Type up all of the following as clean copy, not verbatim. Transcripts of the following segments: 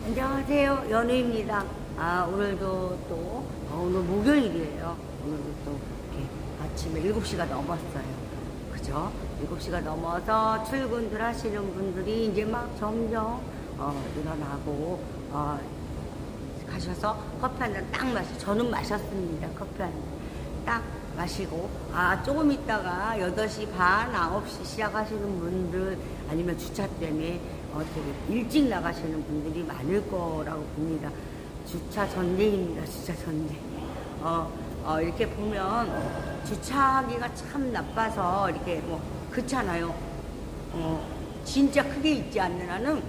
안녕하세요. 연우입니다. 오늘도 또, 오늘 목요일이에요. 오늘도 또, 이렇게 아침에 7시가 넘었어요. 그죠? 7시가 넘어서 출근들 하시는 분들이 이제 막 점점, 일어나고, 가셔서 커피 한 잔 딱 저는 마셨습니다. 커피 한 잔 딱 마시고, 조금 있다가 8시 반, 9시 시작하시는 분들, 아니면 주차 때문에 되게 일찍 나가시는 분들이 많을 거라고 봅니다. 주차 전쟁입니다. 주차 전쟁. 이렇게 보면 주차하기가 참 나빠서 이렇게 뭐 그렇잖아요. 진짜 크게 있지 않는 한은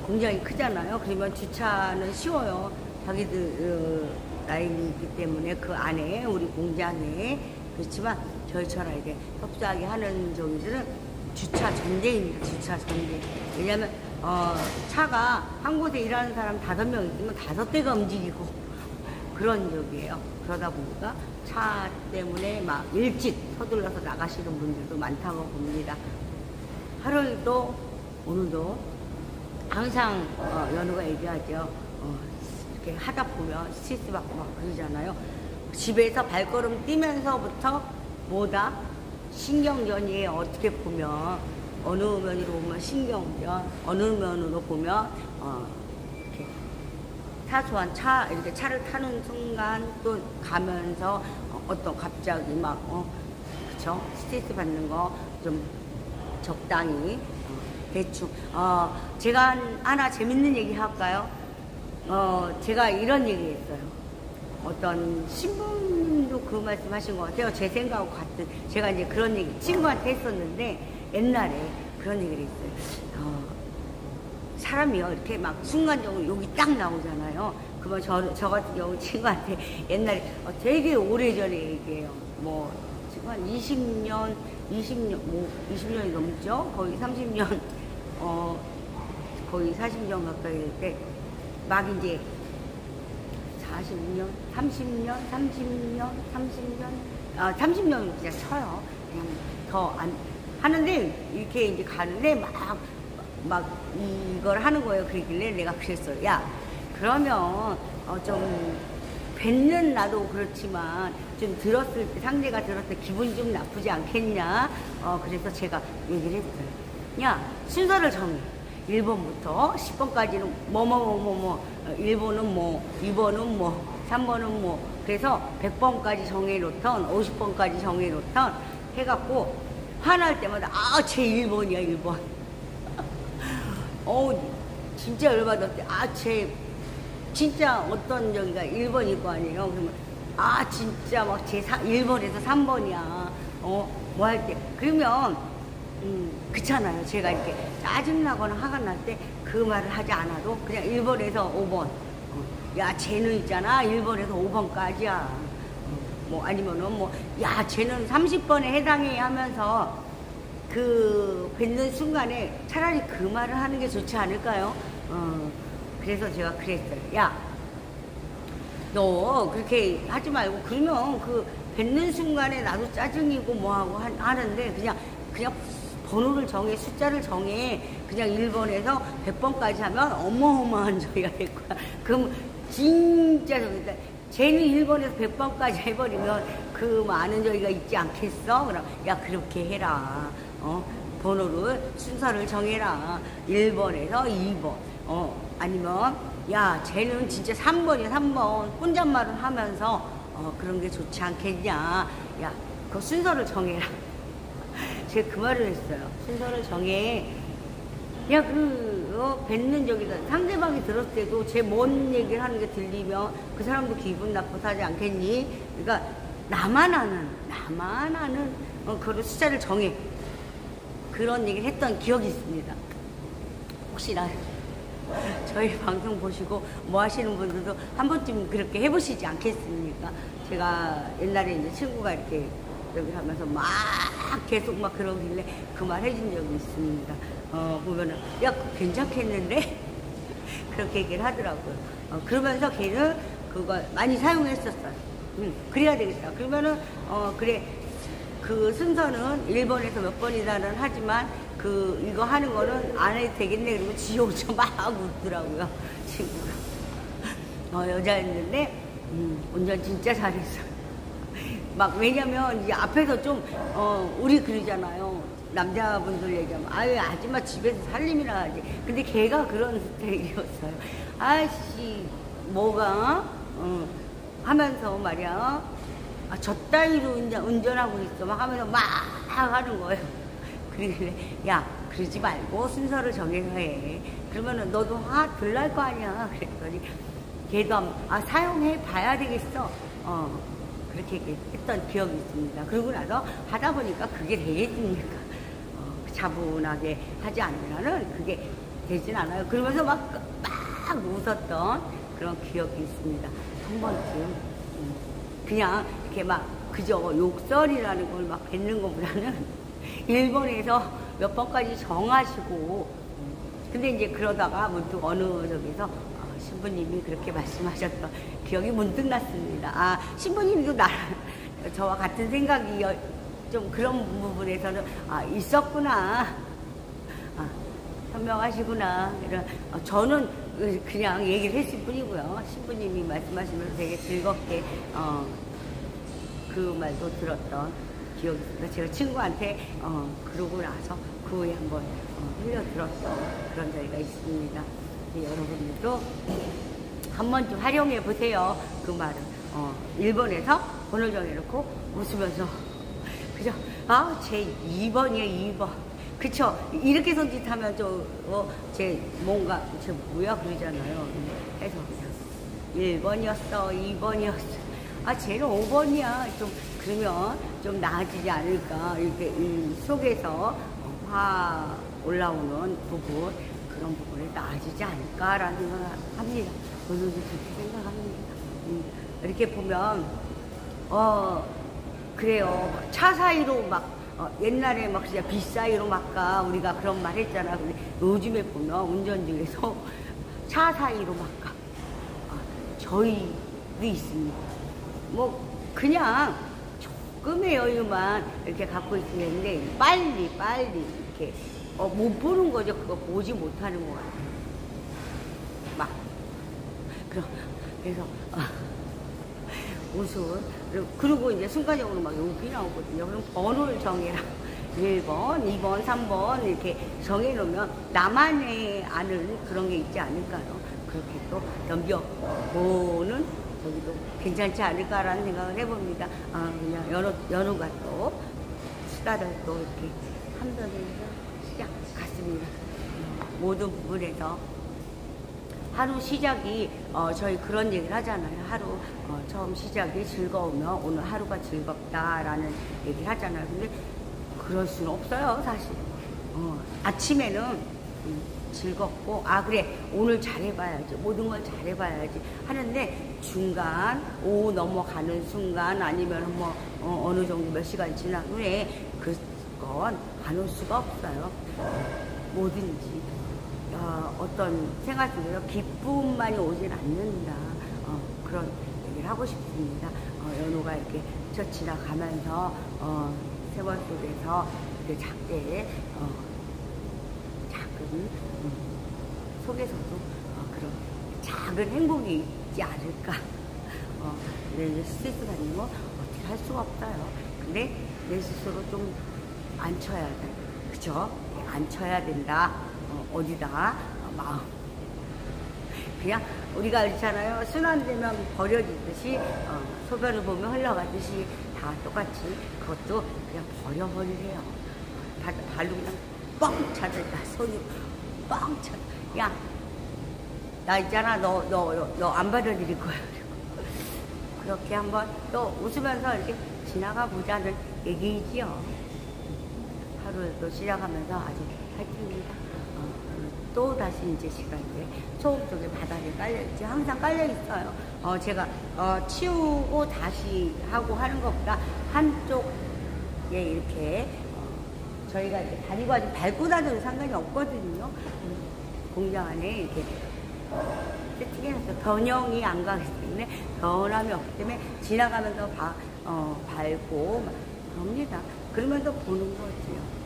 공장이 크잖아요. 그러면 주차는 쉬워요. 자기들 라인이 있기 때문에 그 안에 우리 공장에. 그렇지만 저희처럼 이렇게 협소하게 하는 저기들은 주차 전쟁입니다. 주차 전쟁. 왜냐면 차가 한 곳에 일하는 사람 5명 있으면 5대가 움직이고 그런 적이에요. 그러다 보니까 차 때문에 막 일찍 서둘러서 나가시는 분들도 많다고 봅니다. 하루도 오늘도 항상 연우가 얘기하죠. 이렇게 하다 보면 스트레스 받고 막 그러잖아요. 집에서 발걸음 뛰면서부터 뭐다? 신경전이 어떻게 보면 어느 면으로 보면 신경전, 어느 면으로 보면 이렇게 사소한 이렇게 차를 타는 순간 또 가면서 어떤 갑자기 막 그쵸? 스트레스 받는 거 좀 적당히 대충 제가 하나 재밌는 얘기 할까요? 제가 이런 얘기 했어요. 어떤 신부님도 그 말씀 하신 것 같아요. 제 생각하고 같은. 제가 이제 그런 얘기 친구한테 했었는데, 옛날에 그런 얘기를 했어요. 사람이요, 이렇게 막 순간적으로 욕이 딱 나오잖아요. 그러면 저 같은 경우 친구한테 옛날에 되게 오래전에 얘기해요. 뭐, 지금 한 20년이 넘죠? 거의 30년, 거의 40년 가까이 될 때, 막 이제 40년, 30년 그냥 쳐요. 그냥 더 안 하는데 이렇게 이제 가는데 막 이걸 하는 거예요. 그러길래 내가 그랬어요. 야, 그러면 좀 뱉는 나도 그렇지만 좀 들었을 때 상대가 들었을 때 기분이 좀 나쁘지 않겠냐? 그래서 제가 얘기를 했어요. 야, 순서를 정해. 1번부터 10번까지는 뭐뭐뭐뭐뭐 1번은 뭐 2번은 뭐 3번은 뭐 그래서 100번까지 정해놓던 50번까지 정해놓던 해갖고 화날 때마다 제 1번이야 1번 진짜 열받았대. 제 진짜 어떤 저기가 1번일 거 아니에요. 그러면 진짜 막 제 1번에서 3번이야 뭐 할 때 그러면 그렇잖아요. 제가 이렇게 짜증나거나 화가 날 때 그 말을 하지 않아도 그냥 1번에서 5번. 야, 쟤는 있잖아. 1번에서 5번까지야. 뭐 아니면은 뭐, 야, 쟤는 30번에 해당해 하면서 그 뱉는 순간에 차라리 그 말을 하는 게 좋지 않을까요? 그래서 제가 그랬어요. 야, 너 그렇게 하지 말고 그러면 그 뱉는 순간에 나도 짜증이고 뭐하고 하는데 그냥 번호를 정해, 숫자를 정해. 그냥 1번에서 100번까지 하면 어마어마한 저희가 될 거야. 그럼 진짜 저기다. 쟤는 1번에서 100번까지 해버리면 그 많은 저희가 있지 않겠어? 그럼 야, 그렇게 해라. 번호를 순서를 정해라. 1번에서 2번. 아니면 야, 쟤는 진짜 3번이야 3번. 혼잣말을 하면서 그런 게 좋지 않겠냐. 야, 그 순서를 정해라. 제가 그 말을 했어요. 순서를 정해. 야, 뱉는 저기다. 상대방이 들었을 때도 제 뭔 얘기를 하는 게 들리면 그 사람도 기분 나쁘서 하지 않겠니? 그러니까 나만 아는, 그런 숫자를 정해. 그런 얘기를 했던 기억이 있습니다. 혹시나 저희 방송 보시고 뭐 하시는 분들도 한 번쯤 그렇게 해보시지 않겠습니까? 제가 옛날에 이제 친구가 이렇게 여기 하면서 막 계속 막 그러길래 그 말 해준 적이 있습니다. 보면은 야, 그거 괜찮겠는데? 그렇게 얘기를 하더라고요. 그러면서 걔는 그거 많이 사용했었어요. 그래야 되겠다. 그러면은 그래, 그 순서는 1번에서 몇 번이다는 하지만 이거 하는 거는 안 해도 되겠네. 그리고 지 혼자 막 웃더라고요. 친구가. 여자였는데, 운전 진짜 잘했어요. 막, 왜냐면, 이제 앞에서 좀, 우리 그러잖아요. 남자분들 얘기하면, 아유, 아줌마 집에서 살림이나 하지. 근데 걔가 그런 스타일이었어요. 아씨, 뭐가, 하면서 말이야. 저 따위로 운전하고 있어. 막 하면서 막 하는 거예요. 그러길래, 야, 그러지 말고 순서를 정해서 해. 그러면은 너도 화 덜 날 거 아니야. 그랬더니, 걔도, 사용해 봐야 되겠어. 그렇게 했던 기억이 있습니다. 그러고 나서 하다 보니까 그게 되겠습니까? 차분하게 하지 않으면은 그게 되진 않아요. 그러면서 막 웃었던 그런 기억이 있습니다. 한 번쯤. 그냥 이렇게 막 그저 욕설이라는 걸 막 뱉는 것보다는 일본에서 몇 번까지 정하시고 근데 이제 그러다가 문득 어느 저기서 신부님이 그렇게 말씀하셨던 기억이 문득 났습니다. 신부님도 저와 같은 생각이 좀 그런 부분에서는 있었구나. 현명하시구나. 이런 저는 그냥 얘기를 했을 뿐이고요. 신부님이 말씀하시면서 되게 즐겁게 그 말도 들었던 기억이 있습니다. 제가 친구한테 그러고 나서 그 후에 한번 흘려 들었던 그런 자리가 있습니다. 여러분들도 한번 좀 활용해 보세요. 그 말은 일본에서 번호 정해놓고 웃으면서 그죠? 제 2번이에요 2번. 그쵸? 이렇게 손짓하면 제 뭐야 그러잖아요. 해서 그냥 1번이었어 2번이었어 쟤는 5번이야 좀 그러면 좀 나아지지 않을까. 이렇게 속에서 화 올라오는 부분 그런 부분에 나아지지 않을까라는 생각을 합니다. 저도 그렇게 생각합니다. 이렇게 보면 그래요. 차 사이로 막 옛날에 막 진짜 빗 사이로 막가 우리가 그런 말 했잖아. 근데 요즘에 보면 운전 중에서 차 사이로 막가 저희도 있습니다. 뭐 그냥 조금의 여유만 이렇게 갖고 있는데 빨리 이렇게 못 보는 거죠. 그거 보지 못하는 것 같아요. 막 그래서 웃음 그리고 이제 순간적으로 막 욕이 나오거든요. 그럼 번호를 정해라. 1번, 2번, 3번 이렇게 정해놓으면 나만의 아는 그런 게 있지 않을까요? 그렇게 또 넘겨보는 저기도 괜찮지 않을까라는 생각을 해봅니다. 그냥 연우가 또 수다를 또 이렇게 한편에서 시작 같습니다. 모든 부분에서 하루 시작이 저희 그런 얘기를 하잖아요. 하루 처음 시작이 즐거우면 오늘 하루가 즐겁다라는 얘기를 하잖아요. 근데 그럴 수는 없어요 사실. 아침에는 즐겁고 그래 오늘 잘해봐야지 모든 걸 잘해봐야지 하는데 중간 오후 넘어가는 순간 아니면 뭐 어느 정도 몇 시간 지난 후에 그건 안 올 수가 없어요. 뭐든지 어떤 생활 속에서 기쁨만이 오진 않는다. 그런 얘기를 하고 싶습니다. 연호가 이렇게 스쳐 지나가면서 생활 속에서 이렇게 작게 작은 속에서도 그런 작은 행복이 있지 않을까. 내 스트레스 받는 거 어떻게 할 수가 없어요. 근데 내 스스로 좀 앉혀야 돼. 그쵸? 앉혀야 된다. 어디다 마음 그냥 우리가 있잖아요. 순환되면 버려지듯이 소변을 보면 흘러가듯이 다 똑같이 그것도 그냥 버려버리래요. 발로 그냥 뻥 차든다. 손으로 뻥 차. 야, 나 있잖아. 너 안 받아들일 거야. 그렇게 한번 또 웃으면서 이렇게 지나가 보자는 얘기이지요. 하루를 또 시작하면서 아주 화이팅입니다. 또 다시 이제 시간인데 소음 쪽에 바닥에 깔려있지. 항상 깔려있어요. 제가 치우고 다시 하고 하는 것보다 한쪽에 이렇게 저희가 이제 다니고 아직 밟고 다녀도 상관이 없거든요. 공장 안에 이렇게 세팅해서 변형이 안 가기 때문에 변함이 없기 때문에 지나가면서 밟고 합니다. 그러면서 보는 거지요.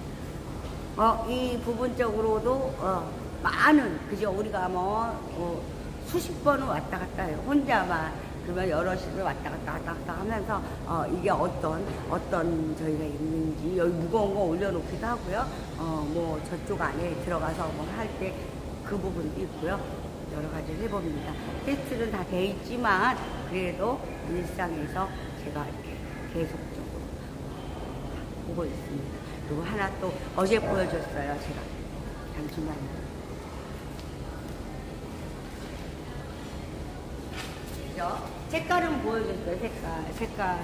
이 부분적으로도 많은 그죠 우리가 수십 번은 왔다 갔다 해요. 혼자만 그러면 여럿이서 왔다 갔다 하면서 이게 어떤 저희가 있는지 여기 무거운 거 올려놓기도 하고요. 뭐 저쪽 안에 들어가서 뭐 할 때 그 부분도 있고요. 여러 가지를 해봅니다. 테스트는 다 돼 있지만 그래도 일상에서 제가 이렇게 계속적으로 보고 있습니다. 그리고 하나 또 어제 보여줬어요. 제가 잠시만요. 색깔은 보여줬어요. 색깔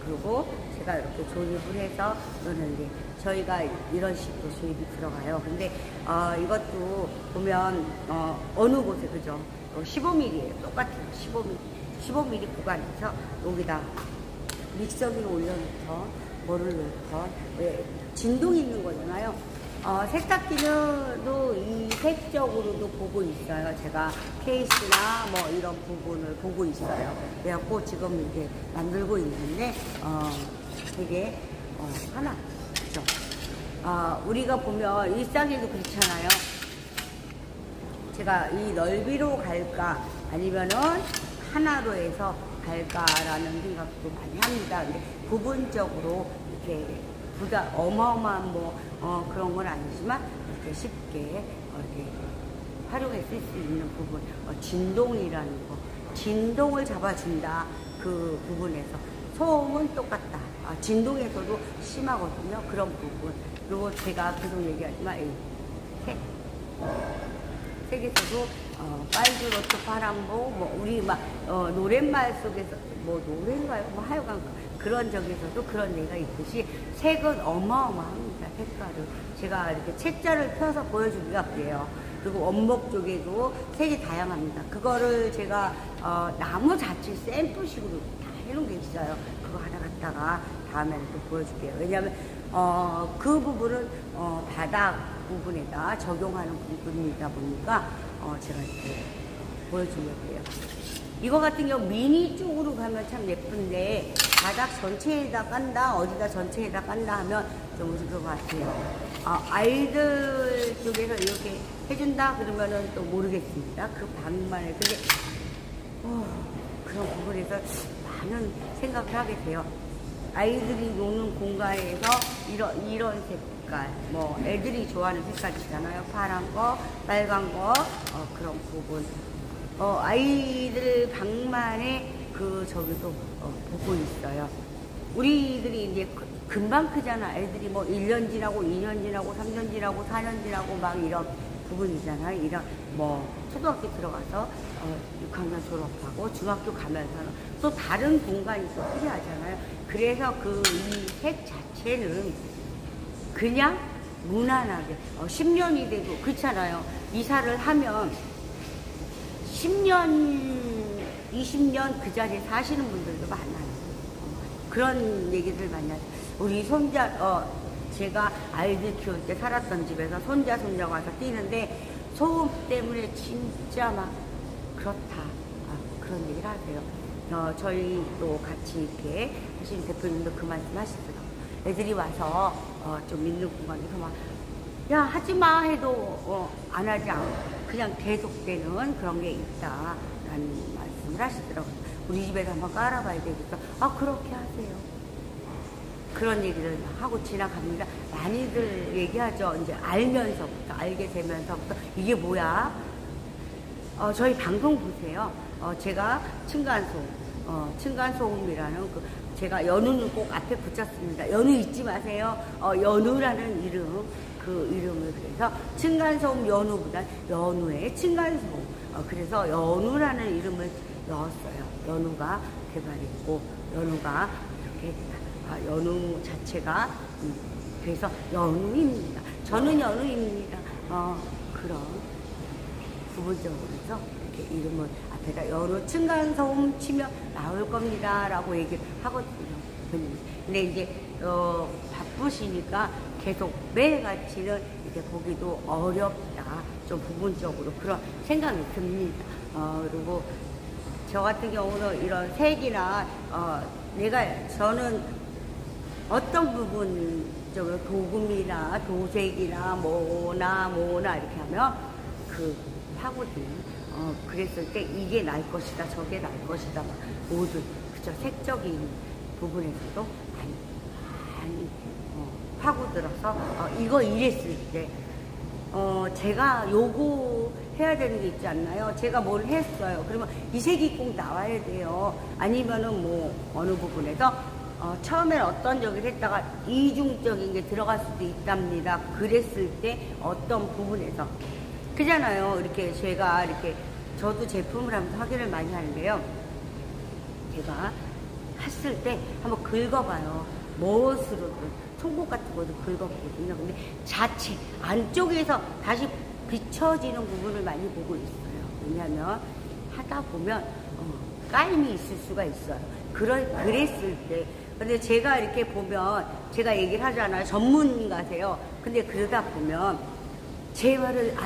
그리고 제가 이렇게 조립을 해서 넣는데 저희가 이런 식으로 조립이 들어가요. 근데 이것도 보면 어느 곳에 그죠 15mm예요. 똑같아요. 15mm 구간에서 여기다 믹서기를 올려놓던 뭐를 넣던 왜 진동이 있는 거잖아요. 세탁기는도 이색적으로도 보고 있어요. 제가 케이스나 뭐 이런 부분을 보고 있어요. 그래갖고 지금 이렇게 만들고 있는데 되게 하나 그렇죠. 우리가 보면 일상에도 그렇잖아요. 제가 이 넓이로 갈까 아니면은 하나로 해서 갈까라는 생각도 많이 합니다. 근데 부분적으로 이렇게 어마어마한 그런 건 아니지만 이렇게 쉽게 이렇게 활용해 쓸 수 있는 부분, 진동이라는 거, 진동을 잡아준다 그 부분에서 소음은 똑같다. 진동에서도 심하거든요. 그런 부분. 그리고 제가 계속 얘기하지만 색에서도 빨주로트, 파랑보, 우리 막 노랫말 속에서 노래인가요? 하여간 그런 적에서도 그런 얘기가 있듯이 색은 어마어마합니다. 색깔을 제가 이렇게 책자를 펴서 보여주기가 그래요. 그리고 원목 쪽에도 색이 다양합니다. 그거를 제가 나무 자체 샘플식으로 다 해놓은 게 있어요. 그거 하나 갖다가 다음에는 또 보여줄게요. 왜냐하면 그 부분은 바닥 부분에다 적용하는 부분이다 보니까 제가 이렇게 보여주려고 해요. 이거 같은 경우 미니 쪽으로 가면 참 예쁜데 바닥 전체에다 깐다 어디다 전체에다 깐다 하면 좀 무슨 것 같아요. 아이들 쪽에서 이렇게 해준다 그러면은 또 모르겠습니다. 그 방만에 근데 그런 부분에서 많은 생각을 하게 돼요. 아이들이 노는 공간에서 이런 색깔 애들이 좋아하는 색깔이잖아요. 파란 거 빨간 거 그런 부분 아이들 방만에 저기도 보고 있어요. 우리들이 이제 금방 크잖아. 애들이 1년 지나고 2년 지나고 3년 지나고 4년 지나고 막 이런 부분이잖아요. 이런 초등학교 들어가서 6학년 졸업하고 중학교 가면서는 또 다른 공간이 또 필요하잖아요. 그래서 이 색 자체는 그냥 무난하게 10년이 되고 그렇잖아요. 이사를 하면 10년 20년 그 자리에 사시는 분들도 많아요. 그런 얘기들 많이 하죠. 우리 손자 제가 아이들 키울 때 살았던 집에서 손자가 와서 뛰는데 소음 때문에 진짜 막 그렇다 그런 얘기를 하세요. 저희도 같이 이렇게 하시는 대표님도 그 말씀 하시더라고요. 애들이 와서 좀 있는 공간에서 막 야 하지마 해도 안 하지 않고 그냥 계속되는 그런 게 있다라는 말씀을 하시더라고요. 우리 집에서 한번 깔아봐야 되겠어. 그렇게 하세요. 그런 얘기를 하고 지나갑니다. 많이들 얘기하죠. 이제 알게 되면서부터 이게 뭐야? 저희 방송 보세요. 제가 층간소음이라는 제가 연우는 꼭 앞에 붙였습니다. 연우 잊지 마세요. 연우라는 이름, 그 이름을 그래서 층간소음 연우보다 연우의 층간소음. 그래서 연우라는 이름을 넣었어요. 연우가 개발했고, 연우가 이렇게, 연우 자체가, 그래서 연우입니다. 저는 연우입니다. 그런 부분적으로 해서 이렇게 이름을 앞에다 연우 층간소음 치면 나올 겁니다. 라고 얘기를 하거든요. 근데 이제, 바쁘시니까 계속 매일같이는 이렇게 보기도 어렵다. 좀 부분적으로 그런 생각이 듭니다. 그리고 저 같은 경우는 이런 색이나, 저는 어떤 부분, 도금이나 도색이나 뭐나 이렇게 하면 그 파고들이, 그랬을 때 이게 날 것이다, 저게 날 것이다, 모든, 그쵸, 색적인 부분에서도 많이 파고들어서, 이거 이랬을 때, 제가 요거 해야 되는 게 있지 않나요? 제가 뭘 했어요. 그러면 이 색이 꼭 나와야 돼요. 아니면은 뭐, 어느 부분에서, 처음엔 어떤 적을 했다가 이중적인 게 들어갈 수도 있답니다. 그랬을 때 어떤 부분에서. 그잖아요. 이렇게 제가 이렇게, 저도 제품을 하면서 확인을 많이 하는데요. 제가 했을 때 한번 긁어봐요. 무엇으로든. 송곳 같은 것도 긁어보거든요. 근데 자체, 안쪽에서 다시 비춰지는 부분을 많이 보고 있어요. 왜냐하면 하다 보면 까임이 있을 수가 있어요. 그랬을 때. 근데 제가 이렇게 보면, 제가 얘기를 하잖아요. 전문가세요. 근데 그러다 보면 제 말을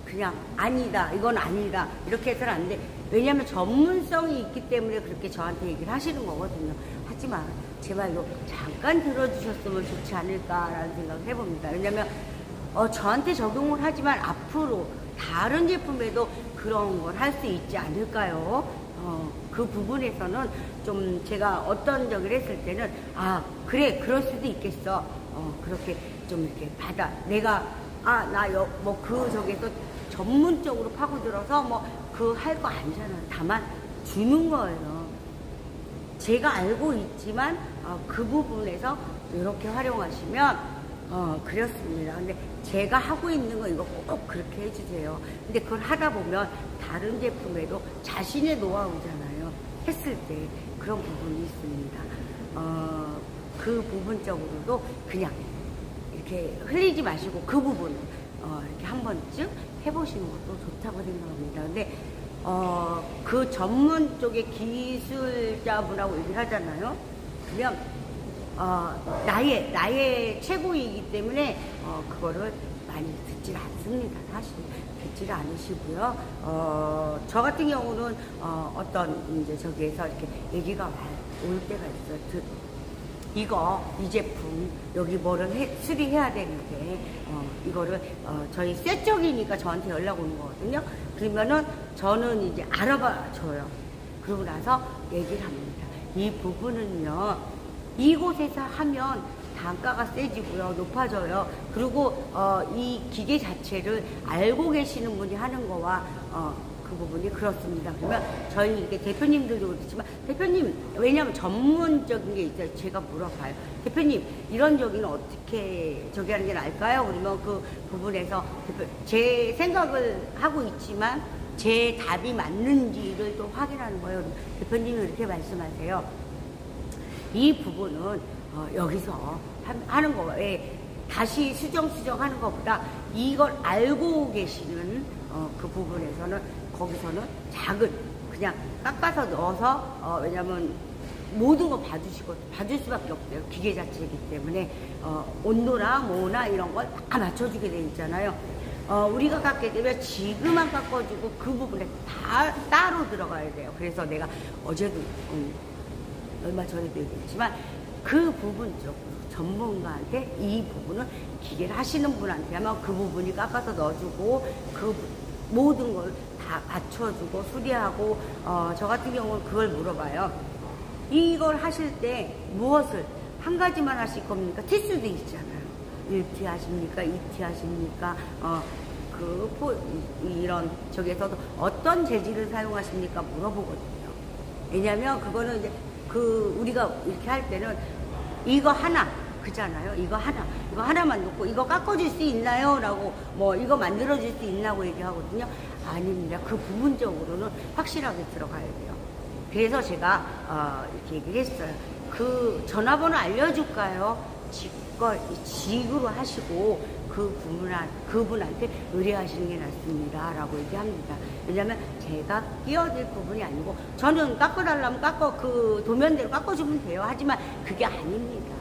그냥 아니다, 이건 아니다, 이렇게 해서는 안 돼. 왜냐하면 전문성이 있기 때문에 그렇게 저한테 얘기를 하시는 거거든요. 하지만 제 말로 잠깐 들어주셨으면 좋지 않을까라는 생각을 해봅니다. 왜냐하면 저한테 적용을 하지만 앞으로 다른 제품에도 그런 걸 할 수 있지 않을까요? 그 부분에서는 좀 제가 어떤 적을 했을 때는 그래, 그럴 수도 있겠어. 그렇게 좀 이렇게 내가 저기서 전문적으로 파고들어서 그 할 거 아니잖아요. 다만 주는 거예요. 제가 알고 있지만 그 부분에서 이렇게 활용하시면 그렇습니다. 근데 제가 하고 있는 거 이거 꼭 그렇게 해주세요. 근데 그걸 하다 보면 다른 제품에도 자신의 노하우잖아요. 했을 때 그런 부분이 있습니다. 그 부분적으로도 그냥 이렇게 흘리지 마시고 그 부분을 이렇게 한 번쯤 해보시는 것도 좋다고 생각합니다. 근데 그 전문 쪽의 기술자분하고 얘기를 하잖아요. 그러면 나의 최고이기 때문에 그거를 많이 듣질 않습니다. 사실 듣지를 않으시고요. 저 같은 경우는 어떤 이제 저기에서 이렇게 얘기가 올 때가 있어요. 이 제품 여기 뭐를 수리해야 되는데 이거를 저희 셋 쪽이니까 저한테 연락 오는 거거든요. 그러면은 저는 이제 알아봐 줘요. 그러고 나서 얘기를 합니다. 이 부분은요, 이곳에서 하면 단가가 세지고요, 높아져요. 그리고 이 기계 자체를 알고 계시는 분이 하는 거와 그 부분이 그렇습니다. 그러면 저희 이렇게 대표님들도 그렇지만, 대표님, 왜냐하면 전문적인 게 있어요. 제가 물어봐요. 대표님, 이런 저기는 어떻게 저기 하는 게 나을까요? 그러면 그 부분에서 제 생각을 하고 있지만 제 답이 맞는지를 또 확인하는 거예요. 대표님이 이렇게 말씀하세요. 이 부분은 여기서 하는 거, 다시 수정하는 것보다 이걸 알고 계시는 그 부분에서는, 거기서는 작은, 그냥 깎아서 넣어서, 왜냐면 모든 거 봐줄 수밖에 없어요. 기계 자체이기 때문에, 온도나 뭐나 이런 걸 다 맞춰주게 돼 있잖아요. 우리가 깎게 되면 지금만 깎아주고 그 부분에 다 따로 들어가야 돼요. 그래서 내가 어제도, 얼마 전에도 얘기했지만, 그 부분 쪽으로 전문가한테 이 부분은 기계를 하시는 분한테 하면 그 부분이 깎아서 넣어주고, 그 모든 걸 다 맞춰주고 수리하고, 저 같은 경우는 그걸 물어봐요. 이걸 하실 때 무엇을 한 가지만 하실 겁니까? 티수도 있잖아요. 1티 하십니까? 2티 하십니까? 이런 저기에서도 어떤 재질을 사용하십니까? 물어보거든요. 왜냐면 그거는 이제 우리가 이렇게 할 때는 이거 하나 그잖아요. 이거 하나만 놓고 이거 깎아줄 수 있나요? 라고, 이거 만들어줄 수 있나고 얘기하거든요. 아닙니다. 그 부분적으로는 확실하게 들어가야 돼요. 그래서 제가 이렇게 얘기를 했어요. 그 전화번호 알려줄까요? 직으로 하시고 그분한테 의뢰하시는 게 낫습니다. 라고 얘기합니다. 왜냐면 제가 끼어들 부분이 아니고, 저는 깎아달라면 그 도면대로 깎아주면 돼요. 하지만 그게 아닙니다.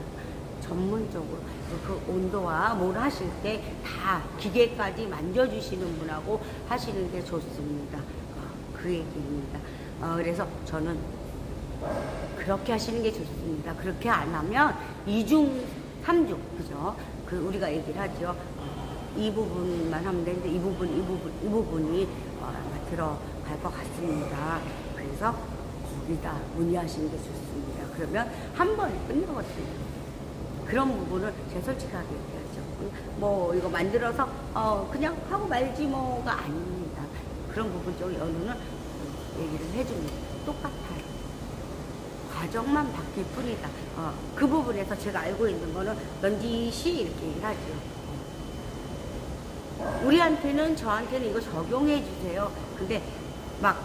전문적으로 그 온도와 뭘 하실 때 다 기계까지 만져주시는 분하고 하시는 게 좋습니다. 그 얘기입니다. 그래서 저는 그렇게 하시는 게 좋습니다. 그렇게 안 하면 2중, 3중, 그죠? 우리가 얘기를 하죠. 이 부분만 하면 되는데, 이 부분이 아마 들어갈 것 같습니다. 그래서 거기다 문의하시는 게 좋습니다. 그러면 한 번에 끝나거든요. 그런 부분을 제가 솔직하게 얘기하죠. 뭐, 이거 만들어서, 그냥 하고 말지 뭐가 아닙니다. 그런 부분 쪽 연우는 얘기를 해줍니다. 똑같아요. 과정만 바뀔 뿐이다. 그 부분에서 제가 알고 있는 거는 넌지시 이렇게 얘기를 하죠. 우리한테는, 저한테는 이거 적용해 주세요. 근데 막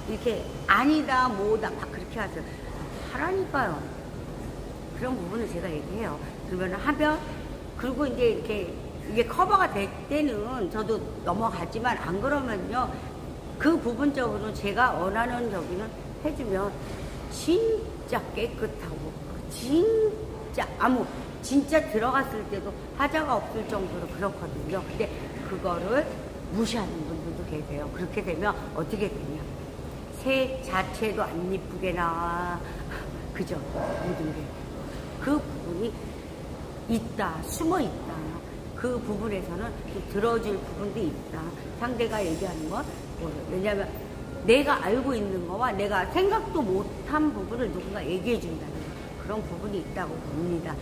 이렇게 아니다, 뭐다, 막 그렇게 하죠. 하라니까요. 그런 부분을 제가 얘기해요. 그러면 하면, 그리고 이제 이렇게 이게 커버가 될 때는 저도 넘어가지만, 안 그러면요, 그 부분적으로 제가 원하는 저기는 해주면 진짜 깨끗하고, 진짜 들어갔을 때도 하자가 없을 정도로 그렇거든요. 근데 그거를 무시하는 분들도 계세요. 그렇게 되면 어떻게 되냐. 새 자체도 안 이쁘게 나와. 그죠? 모든 게. 그 부분이 있다. 숨어 있다. 그 부분에서는 좀 들어줄 부분도 있다. 상대가 얘기하는 건, 왜냐면 내가 알고 있는 거와 내가 생각도 못한 부분을 누군가 얘기해 준다는 거. 그런 부분이 있다고 봅니다.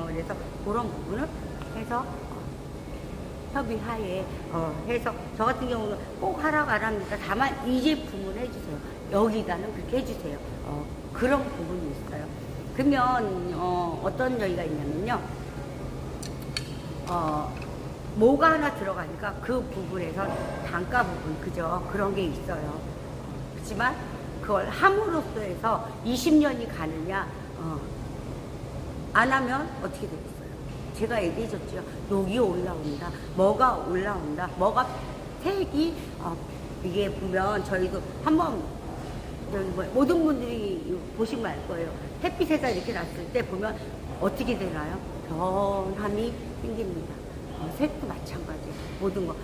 그래서 그런 부분을 해서 협의하에 해서 저 같은 경우는 꼭 하라고 안 합니다. 다만 이 제품을 해주세요. 여기다는 그렇게 해주세요. 그런 부분이 있어요. 그러면 어떤 저희가 있냐면요. 뭐가 하나 들어가니까 그 부분에서 단가 부분, 그죠? 그런 게 있어요. 그렇지만 그걸 함으로써 해서 20년이 가느냐, 안 하면 어떻게 되겠어요? 제가 얘기해 줬죠. 녹이 올라온다. 뭐가 올라온다. 뭐가 색이, 이게 보면 저희도 한번, 모든 분들이 보시면 알 거예요. 햇빛에다 이렇게 놨을 때 보면 어떻게 되나요? 변함이 생깁니다. 색도 마찬가지예요. 모든 거.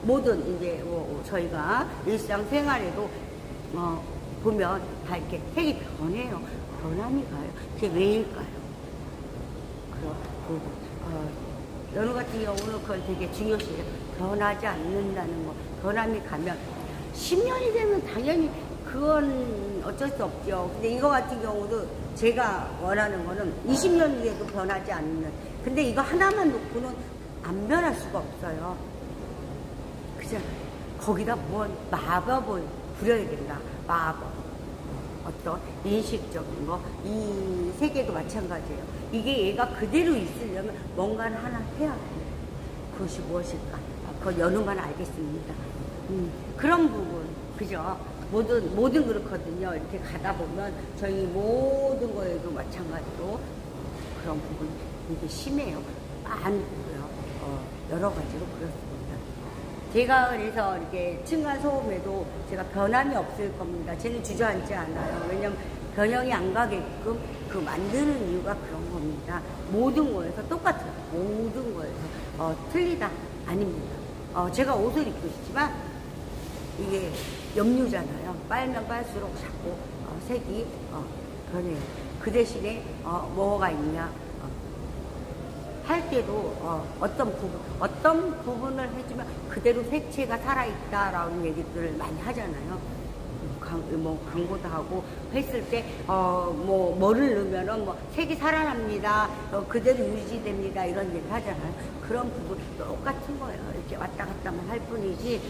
모든 이제 저희가 일상생활에도 보면 다 이렇게 색이 변해요. 변함이 가요. 그게 왜일까요? 연우 같은 경우는 그걸 되게 중요시해요. 변하지 않는다는 거. 변함이 가면 10년이 되면 당연히 그건 어쩔 수 없죠. 근데 이거 같은 경우도 제가 원하는 거는 20년이 돼도 변하지 않는. 근데 이거 하나만 놓고는 안 변할 수가 없어요. 그잖아요. 거기다 뭔 마법을 부려야 된다. 마법. 어떤 인식적인 거. 이 세계도 마찬가지예요. 이게 얘가 그대로 있으려면 뭔가를 하나 해야 돼요. 그것이 무엇일까? 그건 연우만 알겠습니다. 그런 부분. 그죠? 모든 그렇거든요. 이렇게 가다 보면 저희 모든 거에도 마찬가지로 그런 부분이 되게 심해요. 많고요. 여러 가지로 그렇습니다. 제가 그래서 이렇게 층간소음에도 제가 변함이 없을 겁니다. 쟤는 주저앉지 않아요. 왜냐면 변형이 안 가게끔 그 만드는 이유가 그런 겁니다. 모든 거에서 똑같아요. 모든 거에서 틀리다 아닙니다. 제가 옷을 입고 있지만 이게 염료잖아요. 빨면 빨수록 자꾸 색이 변해요. 그 대신에 뭐가 있냐 할 때도 어떤 부분을 해주면 그대로 색채가 살아있다라는 얘기들을 많이 하잖아요. 광고도 하고 했을 때 뭐를 넣으면은 색이 살아납니다. 그대로 유지됩니다. 이런 얘기를 하잖아요. 그런 부분 똑같은 거예요. 이렇게 왔다 갔다만 할 뿐이지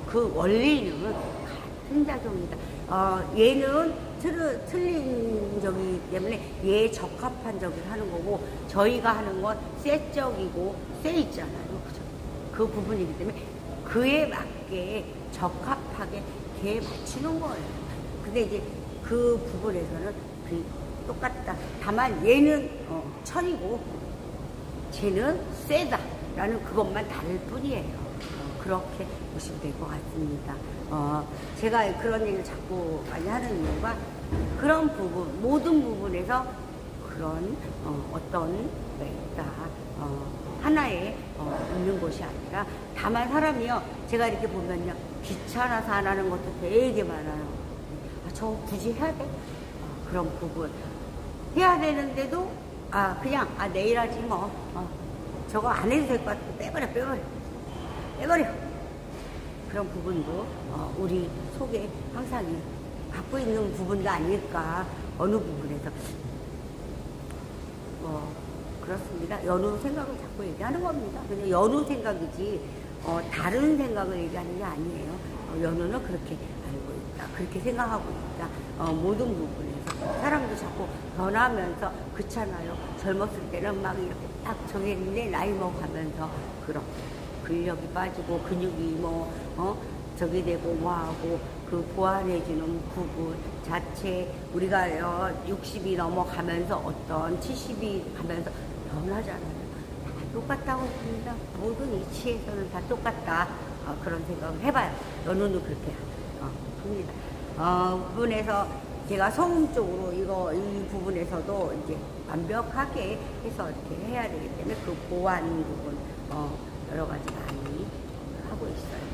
그 원리는 같은 작용입니다. 얘는 틀린 적이기 때문에 얘에 적합한 적을 하는 거고 저희가 하는 건 쇠적이고 쇠 있잖아요. 그죠? 그 부분이기 때문에 그에 맞게 적합하게 걔에 맞추는 거예요. 근데 이제 그 부분에서는 똑같다. 다만 얘는 천이고 쟤는 쇠다라는 그것만 다를 뿐이에요. 그렇게 보시면 될 것 같습니다. 제가 그런 얘기를 자꾸 많이 하는 이유가 그런 부분, 모든 부분에서 그런 어떤 있다. 하나에 있는 것이 아니라 다만 사람이요. 제가 이렇게 보면요. 귀찮아서 안 하는 것도 되게 많아요. 저 굳이 해야 돼? 그런 부분 해야 되는데도 그냥 내일 하지 뭐 저거 안 해도 될 것 같아. 빼버려. 그런 부분도 우리 속에 항상 갖고 있는 부분도 아닐까. 어느 부분에서 그렇습니다. 연우 생각을 자꾸 얘기하는 겁니다. 그냥 연우 생각이지 다른 생각을 얘기하는 게 아니에요. 연우는 그렇게 알고 있다. 그렇게 생각하고 있다. 모든 부분에서 사람도 자꾸 변하면서 그렇잖아요. 젊었을 때는 막 이렇게 딱 정했는데 나이 먹어가면서 그런 근력이 빠지고 근육이 저기 되고 뭐하고 그 보완해주는 부분 자체 우리가 60이 넘어가면서 어떤 70이 가면서 변하잖아요. 다 똑같다고 했습니다. 모든 이치에서는 다 똑같다. 그런 생각을 해봐요. 연우는 그렇게 합니다. 부분에서 제가 성음적으로 이 부분에서도 이제 완벽하게 해서 이렇게 해야 되기 때문에 그 보완 부분 여러 가지 많이 하고 있어요.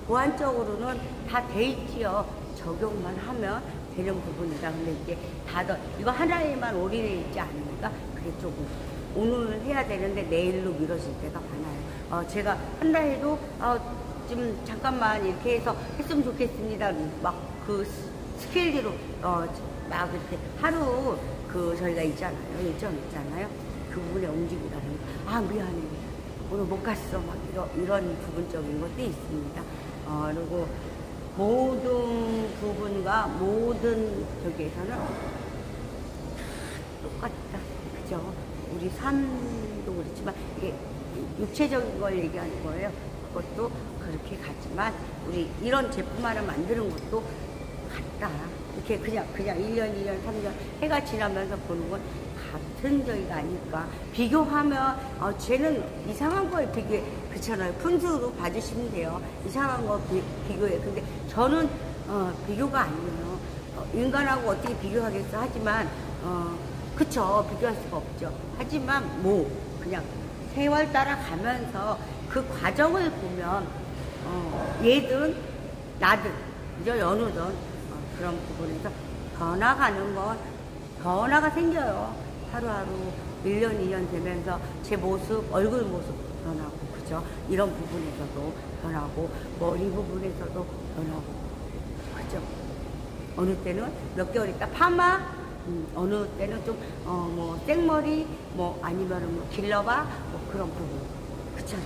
보완적으로는 다 돼 있지요. 적용만 하면 되는 부분이다. 근데 이제 다들 이거 하나에만 올인해 있지 않으니까 그게 조금 오늘 해야 되는데 내일로 미뤄질 때가 많아요. 제가 한다 해도 좀 잠깐만 이렇게 해서 했으면 좋겠습니다. 막 그 스케일대로 막 이렇게 하루 저희가 있잖아요. 일정 있잖아요. 그 부분에 움직이라는 거. 미안해. 오늘 못 갔어. 막 이런 부분적인 것도 있습니다. 그리고 모든 부분과 모든 저기에서는 똑같다. 그죠? 우리 삶도 그렇지만 이게 육체적인 걸 얘기하는 거예요. 그것도 그렇게 같지만 우리 이런 제품 하나 만드는 것도 같다. 이렇게 그냥 1년, 2년, 3년 해가 지나면서 보는 건 같은 저기가 아닐까. 비교하면 쟤는 이상한 거에 비교해. 그렇잖아요. 푼수로 봐주시면 돼요. 이상한 거 비교해. 근데 저는 비교가 아니에요. 인간하고 어떻게 비교하겠어 하지만 그쵸. 비교할 수가 없죠. 하지만 그냥 세월 따라가면서 그 과정을 보면 얘든 나든 그죠? 연우든 그런 부분에서 변화가 생겨요. 하루하루 1년, 2년 되면서 제 모습, 얼굴 모습 변하고, 그죠? 이런 부분에서도 변하고, 머리 부분에서도 변하고, 그죠? 어느 때는 몇 개월 있다 파마, 어느 때는 좀, 생머리, 아니면은 길러봐, 그런 부분. 그쵸?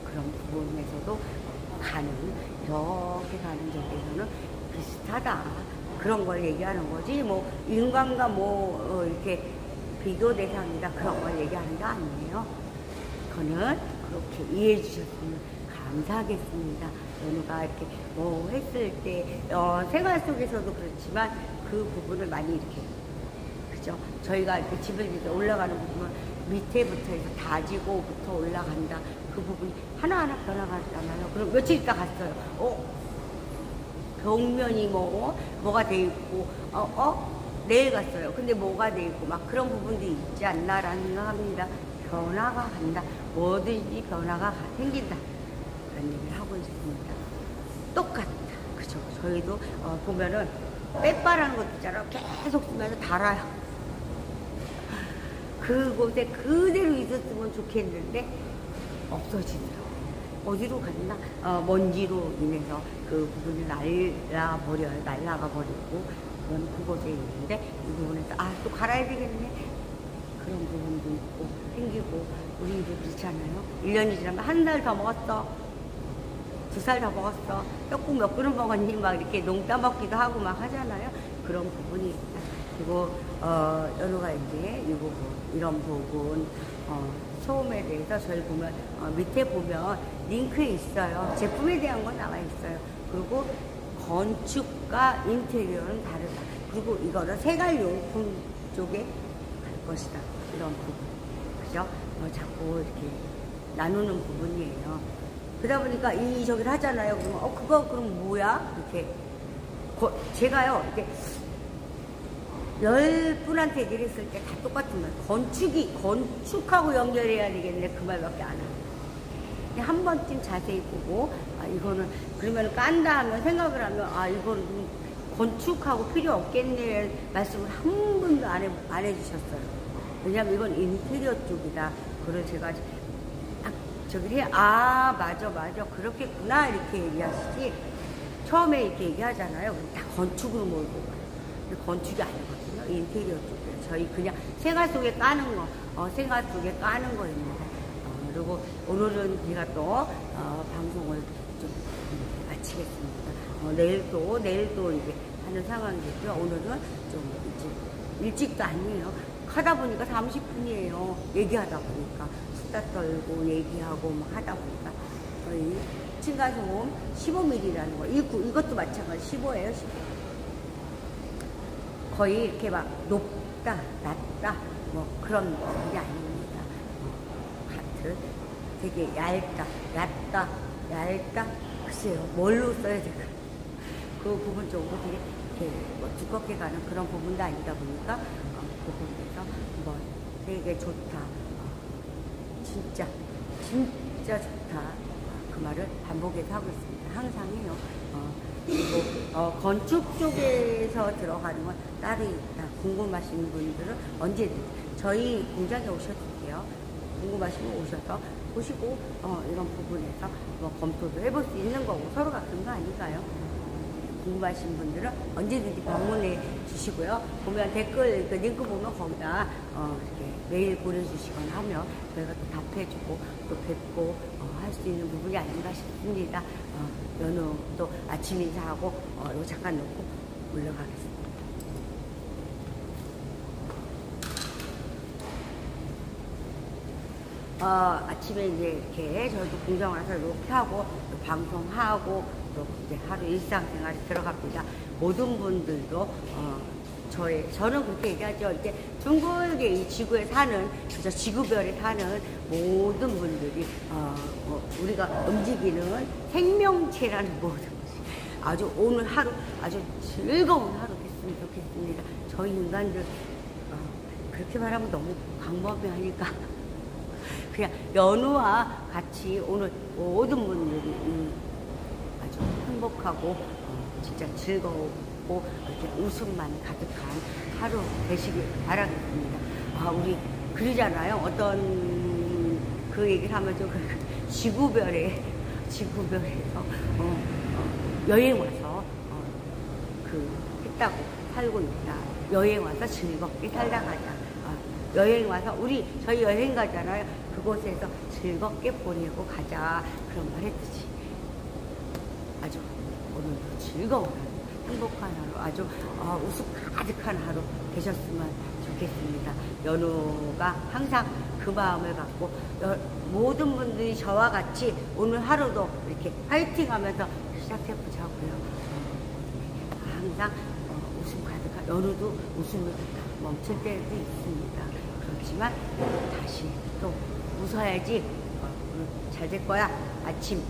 그런 부분에서도 이렇게 가는 쪽에서는 비슷하다. 그런 걸 얘기하는 거지, 인간과 이렇게 비교 대상이다. 그런 걸 얘기하는 게 아니에요. 그거는 그렇게 이해해 주셨으면 감사하겠습니다. 연우가 이렇게 했을 때, 생활 속에서도 그렇지만 그 부분을 많이 이렇게, 그죠? 저희가 이렇게 집을 이렇게 올라가는 부분은 밑에부터 해서 다지고부터 올라간다. 그 부분이 하나하나 변화가잖아요. 그럼 며칠 있다 갔어요. 벽면이 뭐가 돼 있고, 내일 갔어요. 근데 뭐가 돼 있고, 막 그런 부분도 있지 않나라는 생각합니다. 변화가 간다. 뭐든지 변화가 생긴다. 그런 얘기를 하고 있습니다. 똑같다. 그죠? 저희도, 보면은, 빼빠라는 것도 있잖아요. 계속 쓰면서 달아요. 그곳에 그대로 있었으면 좋겠는데, 없어지더라고요. 어디로 갔나? 먼지로 인해서 그 부분이 날아가 버리고, 그건 그곳에 있는데, 이 부분에서, 또 갈아야 되겠네. 그런 부분도 있고, 생기고, 우리도 그렇잖아요. 1년이 지나면 1달 더 먹었어. 2살 더 먹었어. 떡국 몇 그릇 먹었니? 막 이렇게 농 따먹기도 하고 막 하잖아요. 그런 부분이 있다. 그리고, 연우가 이제 이 부분, 이런 부분, 소음에 대해서 저희 보면 밑에 보면 링크에 있어요. 제품에 대한 건 나와 있어요. 그리고 건축과 인테리어는 다르다. 그리고 이거는 생활용품 쪽에 갈 것이다. 이런 부분. 그죠? 자꾸 이렇게 나누는 부분이에요. 그러다 보니까 저기를 하잖아요. 그러면 그거 그럼 뭐야? 이렇게 제가요 이렇게 10분한테 얘기를 했을 때 다 똑같은 말. 건축하고 연결해야 되겠네. 그 말밖에 안 하고. 한 번쯤 자세히 보고, 아, 이거는 그러면 깐다 하면 생각을 하면 아 이거는 좀 건축하고 필요 없겠네 말씀을 한 번도 안 해주셨어요. 왜냐면 이건 인테리어 쪽이다. 그걸 제가 저기 맞아 그렇겠구나 이렇게 얘기하시지. 처음에 이렇게 얘기하잖아요. 다 건축으로 몰고 가요. 근데 건축이 아니거든요. 인테리어 쪽이에요. 저희 그냥 생활 속에 까는 거, 생활 속에 까는 거입니다. 그리고 오늘은 제가 또 방송을 좀 마치겠습니다. 내일도 이제 하는 상황이겠죠. 오늘은 좀 일찍도 아니에요. 하다 보니까 30분이에요. 얘기하다 보니까 수다 떨고 얘기하고 막 하다 보니까 거의 층간소음 15mm라는 거. 이것도 마찬가지 15예요. 15. 거의 이렇게 막 높다, 낮다, 뭐 그런 게 아닙니다. 하트 되게 얇다, 글쎄요, 뭘로 써야 될까? 그 부분 쪽으로 되게 이렇게 뭐 두껍게 가는 그런 부분도 아니다 보니까 그 부분에서 뭐 되게 좋다, 진짜 좋다. 그 말을 반복해서 하고 있습니다. 항상 해요. 그리고 건축 쪽에서 들어가는 건 따로 있다. 궁금하신 분들은 언제든 저희 공장에 오셔도 돼요. 궁금하시면 오셔서 보시고 이런 부분에서 뭐 검토도 해볼 수 있는 거고 서로 같은 거 아닐까요? 궁금하신 분들은 언제든지 방문해 주시고요. 보면 댓글 링크 보면 거기다 이렇게 메일 보내주시거나 하면 저희가 또 답해주고 또 뵙고 할 수 있는 부분이 아닌가 싶습니다. 연우 또 아침 인사하고 이거 잠깐 놓고 올라가겠습니다. 아침에 이제 이렇게 저도 공장 와서 이렇게 하고 또 방송하고 또 이제 하루 일상생활에 들어갑니다. 모든 분들도 저는 그렇게 얘기하죠. 이제 둥글게 이 지구에 사는, 그저 지구별에 사는 모든 분들이 우리가 움직이는 생명체라는 모든 것이 아주 오늘 하루 아주 즐거운 하루 됐으면 좋겠습니다. 저희 인간들 그렇게 말하면 너무 광범위하니까 그냥 연우와 같이 오늘 모든 분들이 아주 행복하고 진짜 즐거우고 이렇게 웃음만 가득한 하루 되시길 바라겠습니다. 우리 그러잖아요. 어떤 그 얘기를 하면서 지구별에서 여행 와서 했다고 살고 있다. 여행 와서 즐겁게 살다 가자. 여행 와서 저희 여행 가잖아요. 그곳에서 즐겁게 보내고 가자. 그런 말 했듯이 아주 오늘도 즐거운 하루, 행복한 하루, 아주 웃음 가득한 하루 되셨으면 좋겠습니다. 연우가 항상 그 마음을 갖고 모든 분들이 저와 같이 오늘 하루도 이렇게 파이팅 하면서 시작해보자고요. 항상 웃음 가득한, 연우도 웃음을 멈출 때도 있습니다. 그렇지만 다시 또 웃어야지 오늘 잘 될 거야. 아침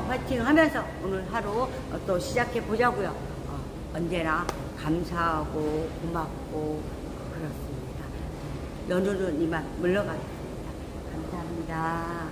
파이팅 하면서 오늘 하루 또 시작해 보자고요. 언제나 감사하고 고맙고 그렇습니다. 연우는 이만 물러가겠습니다. 감사합니다.